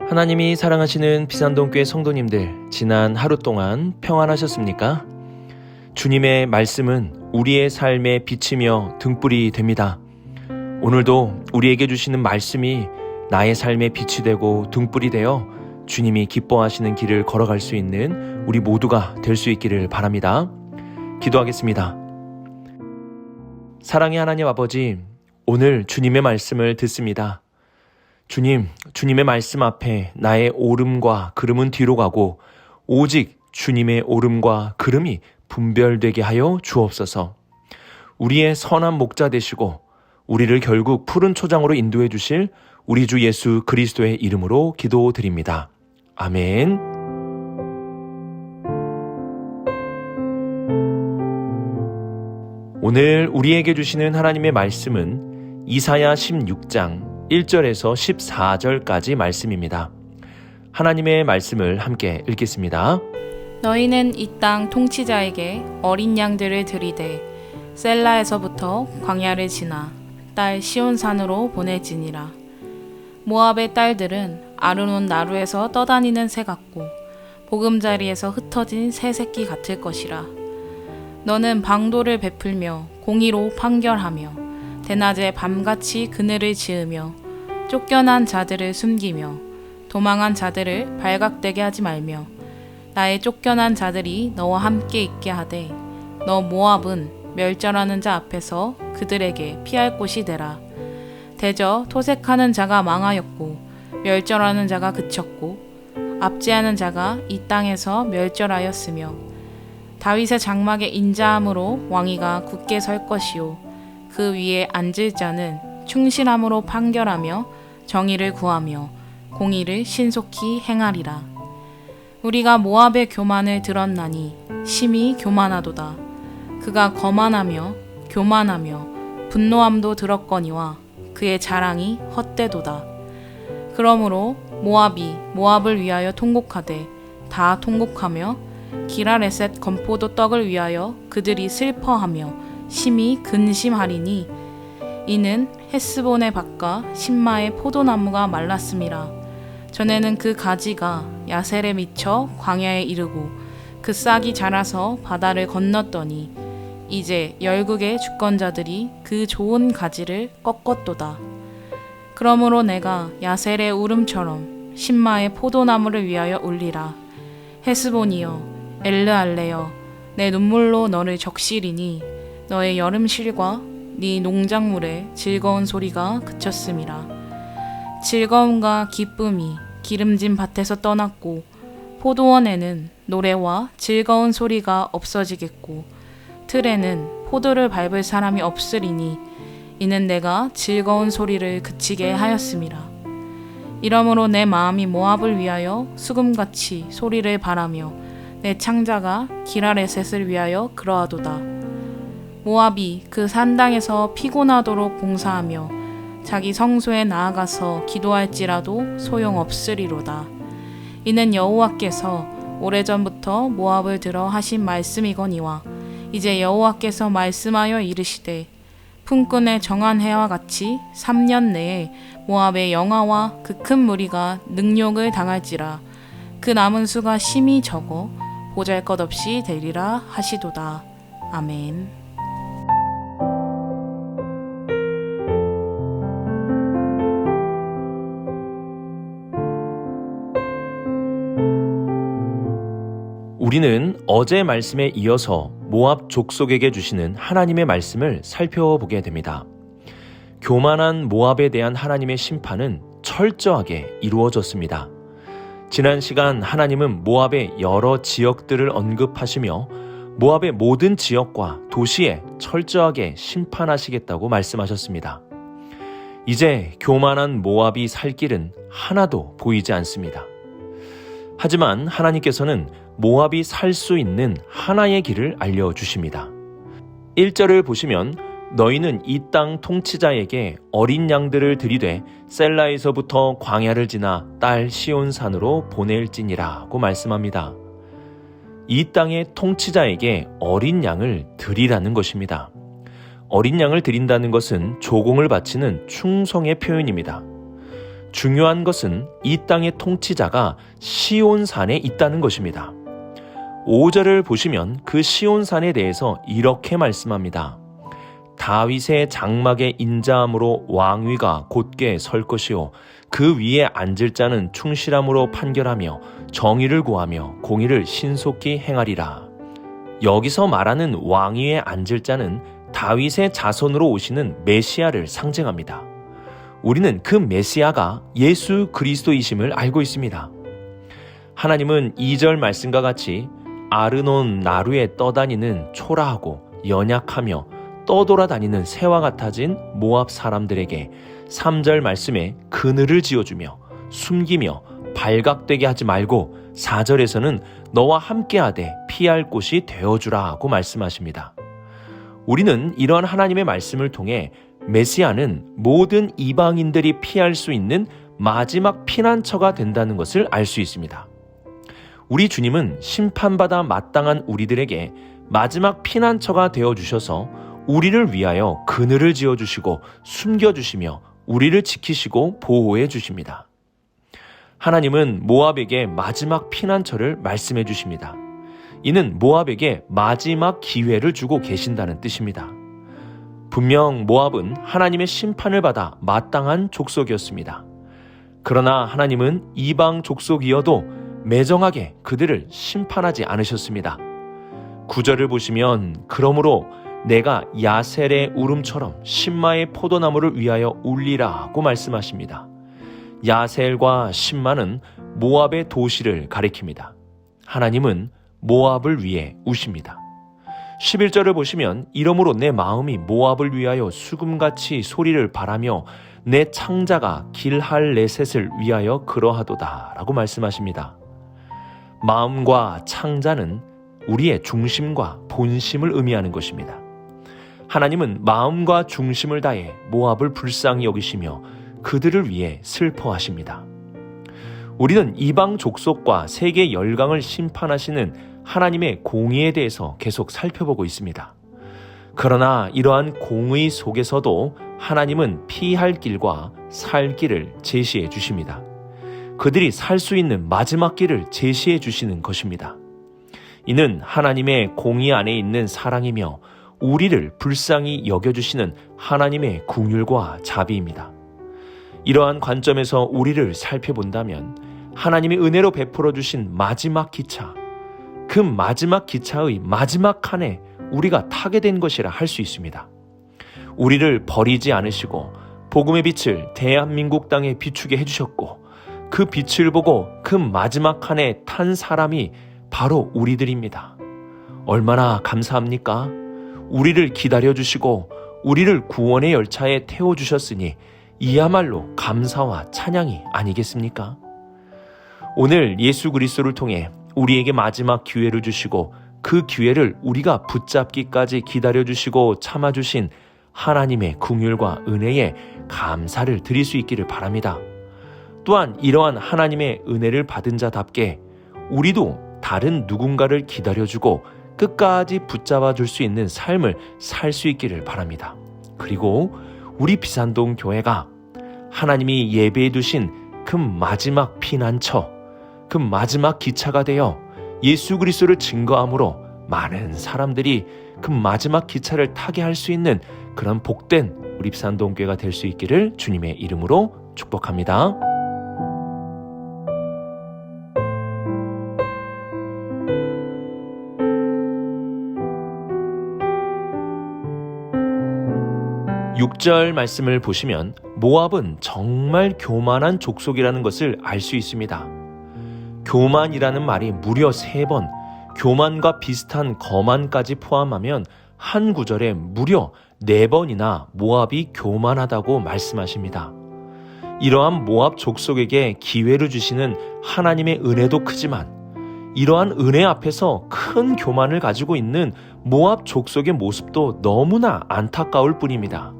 하나님이 사랑하시는 비산동교회 성도님들, 지난 하루 동안 평안하셨습니까? 주님의 말씀은 우리의 삶의 빛이며 등불이 됩니다. 오늘도 우리에게 주시는 말씀이 나의 삶의 빛이 되고 등불이 되어 주님이 기뻐하시는 길을 걸어갈 수 있는 우리 모두가 될 수 있기를 바랍니다. 기도하겠습니다. 사랑의 하나님 아버지, 오늘 주님의 말씀을 듣습니다. 주님, 주님의 말씀 앞에 나의 옳음과 그름은 뒤로 가고 오직 주님의 옳음과 그름이 분별되게 하여 주옵소서. 우리의 선한 목자 되시고 우리를 결국 푸른 초장으로 인도해 주실 우리 주 예수 그리스도의 이름으로 기도드립니다. 아멘. 오늘 우리에게 주시는 하나님의 말씀은 이사야 16장 1절에서 14절까지 말씀입니다. 하나님의 말씀을 함께 읽겠습니다. 너희는 이 땅 통치자에게 어린 양들을 들이되 셀라에서부터 광야를 지나 딸 시온산으로 보낼지니라. 모압의 딸들은 아르논 나루에서 떠다니는 새 같고 보금자리에서 흩어진 새 새끼 같을 것이라. 너는 방도를 베풀며 공의로 판결하며 대낮에 밤같이 그늘을 지으며 쫓겨난 자들을 숨기며 도망한 자들을 발각되게 하지 말며 나의 쫓겨난 자들이 너와 함께 있게 하되 너 모압은 멸절하는 자 앞에서 그들에게 피할 곳이 되라. 대저 토색하는 자가 망하였고 멸절하는 자가 그쳤고 압제하는 자가 이 땅에서 멸절하였으며 다윗의 장막의 인자함으로 왕위가 굳게 설 것이요 그 위에 앉을 자는 충실함으로 판결하며 정의를 구하며 공의를 신속히 행하리라. 우리가 모압의 교만을 들었나니 심히 교만하도다. 그가 거만하며 교만하며 분노함도 들었거니와 그의 자랑이 헛되도다. 그러므로 모압이 모압을 위하여 통곡하되 다 통곡하며 기라레셋 건포도 떡을 위하여 그들이 슬퍼하며 심히 근심하리니 이는 헤스본의 밭과 신마의 포도나무가 말랐음이라. 전에는 그 가지가 야셀에 미쳐 광야에 이르고 그 싹이 자라서 바다를 건넜더니 이제 열국의 주권자들이 그 좋은 가지를 꺾었도다. 그러므로 내가 야셀의 울음처럼 신마의 포도나무를 위하여 울리라. 헤스본이여 엘르알레여 내 눈물로 너를 적시리니 너의 여름실과 네 농작물의 즐거운 소리가 그쳤음이라. 즐거움과 기쁨이 기름진 밭에서 떠났고 포도원에는 노래와 즐거운 소리가 없어지겠고 틀에는 포도를 밟을 사람이 없으리니 이는 내가 즐거운 소리를 그치게 하였음이라. 이러므로 내 마음이 모압을 위하여 수금같이 소리를 바라며 내 창자가 기라레셋을 위하여 그러하도다. 모압이 그 산당에서 피곤하도록 봉사하며 자기 성소에 나아가서 기도할지라도 소용없으리로다. 이는 여호와께서 오래전부터 모압을 들어 하신 말씀이거니와 이제 여호와께서 말씀하여 이르시되 품꾼의 정한 해와 같이 3년 내에 모압의 영아와 그 큰 무리가 능욕을 당할지라. 그 남은 수가 심히 적어 보잘것없이 되리라 하시도다. 아멘. 우리는 어제 말씀에 이어서 모압 족속에게 주시는 하나님의 말씀을 살펴보게 됩니다. 교만한 모압에 대한 하나님의 심판은 철저하게 이루어졌습니다. 지난 시간 하나님은 모압의 여러 지역들을 언급하시며 모압의 모든 지역과 도시에 철저하게 심판하시겠다고 말씀하셨습니다. 이제 교만한 모압이 살 길은 하나도 보이지 않습니다. 하지만 하나님께서는 모압이 살 수 있는 하나의 길을 알려주십니다. 1절을 보시면 너희는 이 땅 통치자에게 어린 양들을 들이되 셀라에서부터 광야를 지나 딸 시온산으로 보낼지니라고 말씀합니다. 이 땅의 통치자에게 어린 양을 드리라는 것입니다. 어린 양을 드린다는 것은 조공을 바치는 충성의 표현입니다. 중요한 것은 이 땅의 통치자가 시온산에 있다는 것입니다. 5절을 보시면 그 시온산에 대해서 이렇게 말씀합니다. 다윗의 장막의 인자함으로 왕위가 곧게 설 것이요 그 위에 앉을 자는 충실함으로 판결하며 정의를 구하며 공의를 신속히 행하리라. 여기서 말하는 왕위에 앉을 자는 다윗의 자손으로 오시는 메시아를 상징합니다. 우리는 그 메시아가 예수 그리스도이심을 알고 있습니다. 하나님은 2절 말씀과 같이 아르논 나루에 떠다니는 초라하고 연약하며 떠돌아다니는 새와 같아진 모압 사람들에게 3절 말씀에 그늘을 지어주며 숨기며 발각되게 하지 말고 4절에서는 너와 함께하되 피할 곳이 되어주라 하고 말씀하십니다. 우리는 이러한 하나님의 말씀을 통해 메시아는 모든 이방인들이 피할 수 있는 마지막 피난처가 된다는 것을 알 수 있습니다. 우리 주님은 심판받아 마땅한 우리들에게 마지막 피난처가 되어주셔서 우리를 위하여 그늘을 지어주시고 숨겨주시며 우리를 지키시고 보호해 주십니다. 하나님은 모압에게 마지막 피난처를 말씀해 주십니다. 이는 모압에게 마지막 기회를 주고 계신다는 뜻입니다. 분명 모압은 하나님의 심판을 받아 마땅한 족속이었습니다. 그러나 하나님은 이방 족속이어도 매정하게 그들을 심판하지 않으셨습니다. 9절을 보시면 그러므로 내가 야셀의 울음처럼 신마의 포도나무를 위하여 울리라 하고 말씀하십니다. 야셀과 신마는 모압의 도시를 가리킵니다. 하나님은 모압을 위해 우십니다. 11절을 보시면 이러므로 내 마음이 모압을 위하여 수금같이 소리를 바라며 내 창자가 길할레셋을 위하여 그러하도다 라고 말씀하십니다. 마음과 창자는 우리의 중심과 본심을 의미하는 것입니다. 하나님은 마음과 중심을 다해 모압을 불쌍히 여기시며 그들을 위해 슬퍼하십니다. 우리는 이방 족속과 세계 열강을 심판하시는 하나님의 공의에 대해서 계속 살펴보고 있습니다. 그러나 이러한 공의 속에서도 하나님은 피할 길과 살 길을 제시해 주십니다. 그들이 살 수 있는 마지막 길을 제시해 주시는 것입니다. 이는 하나님의 공의 안에 있는 사랑이며 우리를 불쌍히 여겨주시는 하나님의 긍휼과 자비입니다. 이러한 관점에서 우리를 살펴본다면 하나님의 은혜로 베풀어 주신 마지막 기차, 그 마지막 기차의 마지막 칸에 우리가 타게 된 것이라 할 수 있습니다. 우리를 버리지 않으시고 복음의 빛을 대한민국 땅에 비추게 해주셨고 그 빛을 보고 그 마지막 칸에 탄 사람이 바로 우리들입니다. 얼마나 감사합니까? 우리를 기다려주시고 우리를 구원의 열차에 태워주셨으니 이야말로 감사와 찬양이 아니겠습니까? 오늘 예수 그리스도를 통해 우리에게 마지막 기회를 주시고 그 기회를 우리가 붙잡기까지 기다려주시고 참아주신 하나님의 긍휼과 은혜에 감사를 드릴 수 있기를 바랍니다. 또한 이러한 하나님의 은혜를 받은 자답게 우리도 다른 누군가를 기다려주고 끝까지 붙잡아 줄 수 있는 삶을 살 수 있기를 바랍니다. 그리고 우리 비산동 교회가 하나님이 예배해 두신 그 마지막 피난처, 그 마지막 기차가 되어 예수 그리스도를 증거함으로 많은 사람들이 그 마지막 기차를 타게 할 수 있는 그런 복된 우리 비산동 교회가 될 수 있기를 주님의 이름으로 축복합니다. 육 절 말씀을 보시면 모압은 정말 교만한 족속이라는 것을 알 수 있습니다. 교만이라는 말이 무려 3번, 교만과 비슷한 거만까지 포함하면 한 구절에 무려 4번이나 모압이 교만하다고 말씀하십니다. 이러한 모압 족속에게 기회를 주시는 하나님의 은혜도 크지만 이러한 은혜 앞에서 큰 교만을 가지고 있는 모압 족속의 모습도 너무나 안타까울 뿐입니다.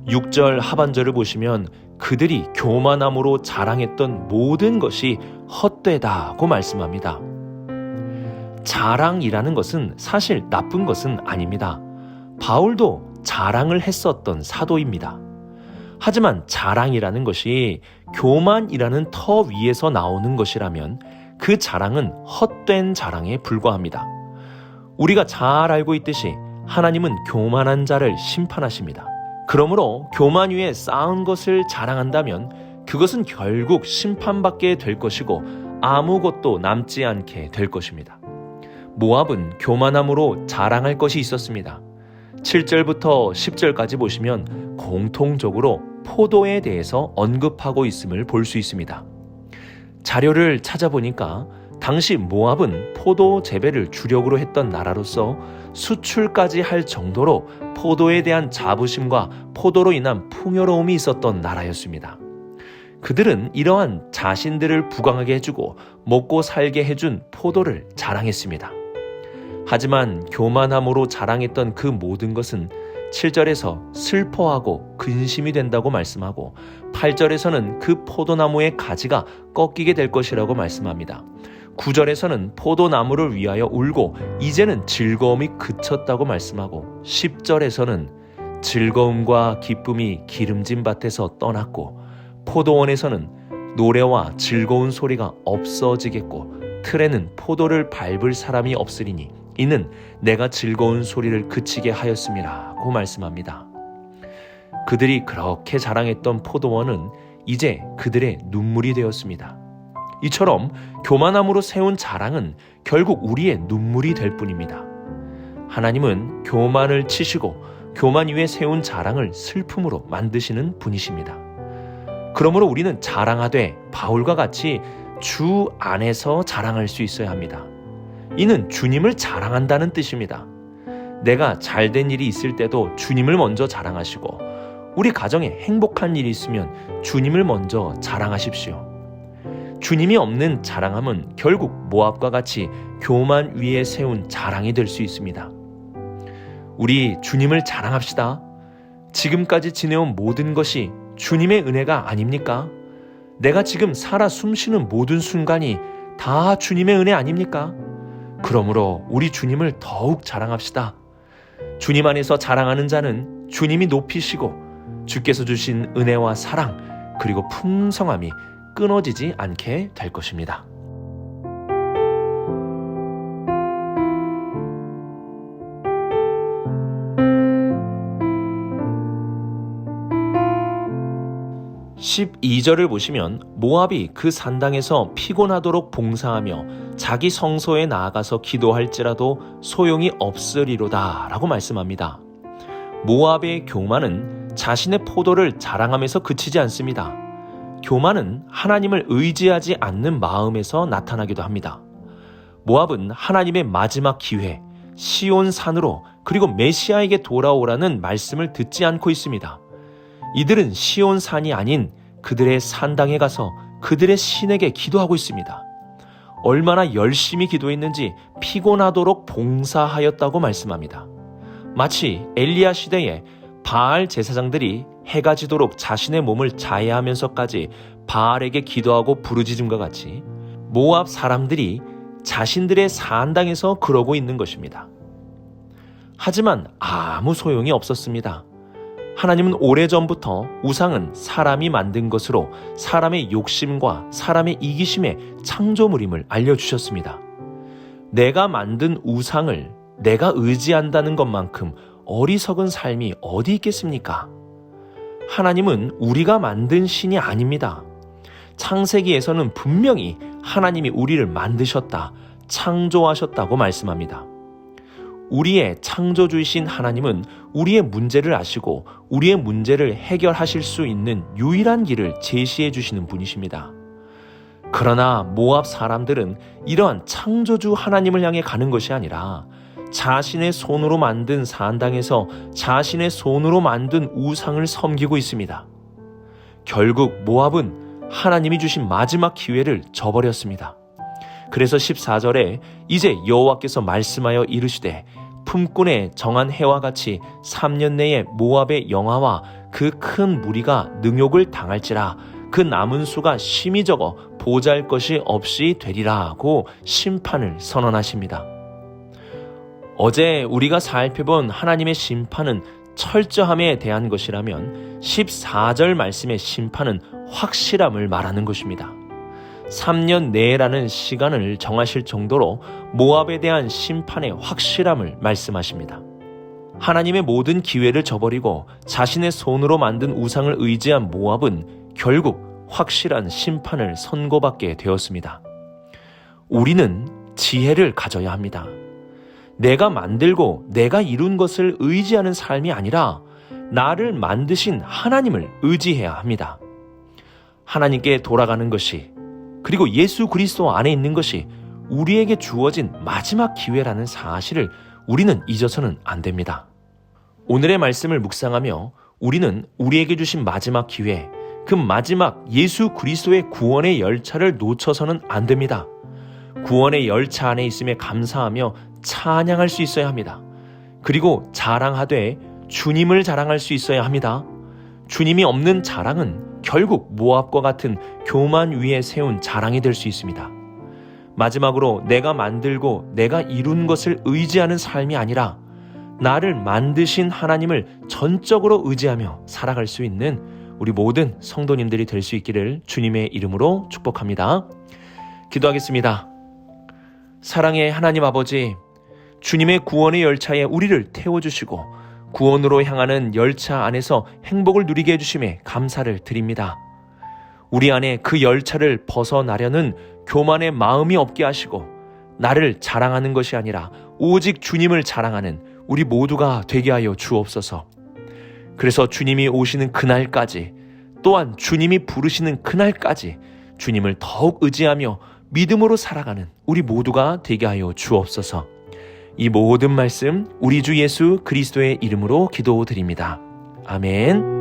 6절 하반절을 보시면 그들이 교만함으로 자랑했던 모든 것이 헛되다고 말씀합니다. 자랑이라는 것은 사실 나쁜 것은 아닙니다. 바울도 자랑을 했었던 사도입니다. 하지만 자랑이라는 것이 교만이라는 터 위에서 나오는 것이라면 그 자랑은 헛된 자랑에 불과합니다. 우리가 잘 알고 있듯이 하나님은 교만한 자를 심판하십니다. 그러므로 교만 위에 쌓은 것을 자랑한다면 그것은 결국 심판받게 될 것이고 아무것도 남지 않게 될 것입니다. 모압은 교만함으로 자랑할 것이 있었습니다. 7절부터 10절까지 보시면 공통적으로 포도에 대해서 언급하고 있음을 볼 수 있습니다. 자료를 찾아보니까 당시 모압은 포도 재배를 주력으로 했던 나라로서 수출까지 할 정도로 포도에 대한 자부심과 포도로 인한 풍요로움이 있었던 나라였습니다. 그들은 이러한 자신들을 부강하게 해주고 먹고 살게 해준 포도를 자랑했습니다. 하지만 교만함으로 자랑했던 그 모든 것은 7절에서 슬퍼하고 근심이 된다고 말씀하고 8절에서는 그 포도나무의 가지가 꺾이게 될 것이라고 말씀합니다. 9절에서는 포도나무를 위하여 울고 이제는 즐거움이 그쳤다고 말씀하고 10절에서는 즐거움과 기쁨이 기름진 밭에서 떠났고 포도원에서는 노래와 즐거운 소리가 없어지겠고 틀에는 포도를 밟을 사람이 없으리니 이는 내가 즐거운 소리를 그치게 하였음이라고 말씀합니다. 그들이 그렇게 자랑했던 포도원은 이제 그들의 눈물이 되었습니다. 이처럼 교만함으로 세운 자랑은 결국 우리의 눈물이 될 뿐입니다. 하나님은 교만을 치시고 교만 위에 세운 자랑을 슬픔으로 만드시는 분이십니다. 그러므로 우리는 자랑하되 바울과 같이 주 안에서 자랑할 수 있어야 합니다. 이는 주님을 자랑한다는 뜻입니다. 내가 잘된 일이 있을 때도 주님을 먼저 자랑하시고 우리 가정에 행복한 일이 있으면 주님을 먼저 자랑하십시오. 주님이 없는 자랑함은 결국 모압과 같이 교만 위에 세운 자랑이 될 수 있습니다. 우리 주님을 자랑합시다. 지금까지 지내온 모든 것이 주님의 은혜가 아닙니까? 내가 지금 살아 숨쉬는 모든 순간이 다 주님의 은혜 아닙니까? 그러므로 우리 주님을 더욱 자랑합시다. 주님 안에서 자랑하는 자는 주님이 높이시고 주께서 주신 은혜와 사랑 그리고 풍성함이 끊어지지 않게 될 것입니다. (12절을) 보시면 모압이 그 산당에서 피곤하도록 봉사하며 자기 성소에 나아가서 기도할지라도 소용이 없으리로다 라고 말씀합니다. 모압의 교만은 자신의 포도를 자랑하면서 그치지 않습니다. 교만은 하나님을 의지하지 않는 마음에서 나타나기도 합니다. 모압은 하나님의 마지막 기회, 시온 산으로 그리고 메시아에게 돌아오라는 말씀을 듣지 않고 있습니다. 이들은 시온 산이 아닌 그들의 산당에 가서 그들의 신에게 기도하고 있습니다. 얼마나 열심히 기도했는지 피곤하도록 봉사하였다고 말씀합니다. 마치 엘리야 시대에 바알 제사장들이 해가 지도록 자신의 몸을 자해하면서까지 바알에게 기도하고 부르짖음과 같이 모압 사람들이 자신들의 산당에서 그러고 있는 것입니다. 하지만 아무 소용이 없었습니다. 하나님은 오래전부터 우상은 사람이 만든 것으로 사람의 욕심과 사람의 이기심의 창조물임을 알려주셨습니다. 내가 만든 우상을 내가 의지한다는 것만큼 어리석은 삶이 어디 있겠습니까? 하나님은 우리가 만든 신이 아닙니다. 창세기에서는 분명히 하나님이 우리를 만드셨다, 창조하셨다고 말씀합니다. 우리의 창조주이신 하나님은 우리의 문제를 아시고 우리의 문제를 해결하실 수 있는 유일한 길을 제시해 주시는 분이십니다. 그러나 모압 사람들은 이러한 창조주 하나님을 향해 가는 것이 아니라 자신의 손으로 만든 산당에서 자신의 손으로 만든 우상을 섬기고 있습니다. 결국 모압은 하나님이 주신 마지막 기회를 저버렸습니다. 그래서 14절에 이제 여호와께서 말씀하여 이르시되 품꾼의 정한 해와 같이 3년 내에 모압의 영하와 그 큰 무리가 능욕을 당할지라 그 남은 수가 심히 적어 보잘 것이 없이 되리라 하고 심판을 선언하십니다. 어제 우리가 살펴본 하나님의 심판은 철저함에 대한 것이라면 14절 말씀의 심판은 확실함을 말하는 것입니다. 3년 내라는 시간을 정하실 정도로 모압에 대한 심판의 확실함을 말씀하십니다. 하나님의 모든 기회를 저버리고 자신의 손으로 만든 우상을 의지한 모압은 결국 확실한 심판을 선고받게 되었습니다. 우리는 지혜를 가져야 합니다. 내가 만들고 내가 이룬 것을 의지하는 삶이 아니라 나를 만드신 하나님을 의지해야 합니다. 하나님께 돌아가는 것이, 그리고 예수 그리스도 안에 있는 것이 우리에게 주어진 마지막 기회라는 사실을 우리는 잊어서는 안 됩니다. 오늘의 말씀을 묵상하며 우리는 우리에게 주신 마지막 기회, 그 마지막 예수 그리스도의 구원의 열차를 놓쳐서는 안 됩니다. 구원의 열차 안에 있음에 감사하며 찬양할 수 있어야 합니다. 그리고 자랑하되 주님을 자랑할 수 있어야 합니다. 주님이 없는 자랑은 결국 모압과 같은 교만 위에 세운 자랑이 될 수 있습니다. 마지막으로 내가 만들고 내가 이룬 것을 의지하는 삶이 아니라 나를 만드신 하나님을 전적으로 의지하며 살아갈 수 있는 우리 모든 성도님들이 될 수 있기를 주님의 이름으로 축복합니다. 기도하겠습니다. 사랑의 하나님 아버지, 주님의 구원의 열차에 우리를 태워주시고 구원으로 향하는 열차 안에서 행복을 누리게 해주심에 감사를 드립니다. 우리 안에 그 열차를 벗어나려는 교만의 마음이 없게 하시고 나를 자랑하는 것이 아니라 오직 주님을 자랑하는 우리 모두가 되게 하여 주옵소서. 그래서 주님이 오시는 그날까지, 또한 주님이 부르시는 그날까지 주님을 더욱 의지하며 믿음으로 살아가는 우리 모두가 되게 하여 주옵소서. 이 모든 말씀 우리 주 예수 그리스도의 이름으로 기도드립니다. 아멘.